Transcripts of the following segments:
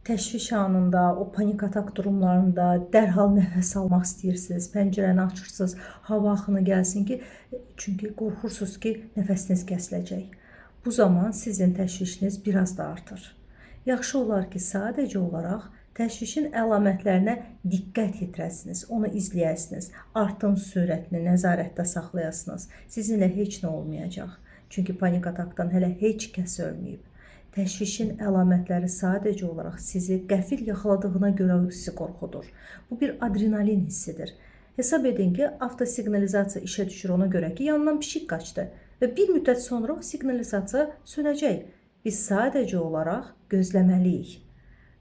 Təşviş anında, o panik atak durumlarında dərhal nəfəs almaq istəyirsiniz, pəncərəni açırsınız, hava axını gəlsin ki, çünki qorxursunuz ki, nəfəsiniz kəsiləcək. Bu zaman sizin təşvişiniz biraz da artır. Yaxşı olar ki, sadəcə olaraq təşvişin əlamətlərinə diqqət yetirəsiniz, onu izləyəsiniz, artım sürətini nəzarətdə saxlayasınız. Sizinlə heç nə olmayacaq. Çünki panik atakdan hələ heç kəs ölməyib. Təşvişin əlamətləri sadəcə olaraq sizi qəfil yaxaladığına görə sizi qorxudur. Bu bir adrenalin hissidir. Hesab edin ki, avtosiqnalizasiya işə düşür ona görə ki, yanından pişik qaçdı və bir müddət sonra o siqnalizasiya sönəcək. Biz sadəcə olaraq gözləməliyik.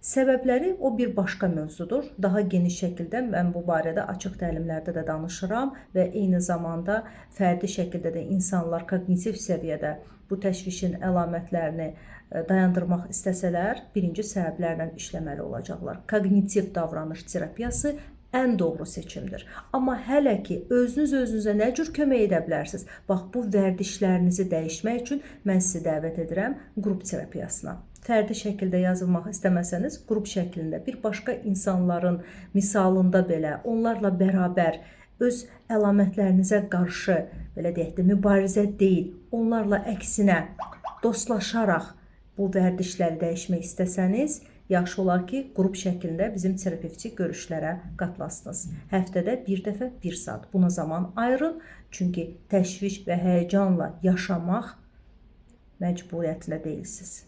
Səbəbləri o bir başqa mövzudur. Daha geniş şəkildə mən bu barədə açıq təlimlərdə də danışıram və eyni zamanda fərdi şəkildə də insanlar koqnitiv səviyyədə bu təşvişin əlamətlərini dayandırmaq istəsələr, birinci səbəblərlə işləməli olacaqlar. Koqnitiv davranış terapiyası ən doğru seçimdir. Amma hələ ki, özünüz özünüzə nə cür kömək edə bilərsiniz? Bax, bu vərdişlərinizi dəyişmək üçün mən sizi dəvət edirəm qrup terapiyasına. Fərdi şəkildə yazılmaq istəməsəniz, qrup şəklində bir başqa insanların misalında belə, onlarla bərabər öz əlamətlərinizə qarşı, belə deyək də, mübarizə deyil, onlarla əksinə dostlaşaraq bu vərdişləri dəyişmək istəsəniz, yaxşı olar ki, qrup şəklində bizim terapevtik görüşlərə qatılasınız. Həftədə bir dəfə 1 saat buna zaman ayırın, çünki təşviş və həyəcanla yaşamaq məcburiyyətində deyilsiniz.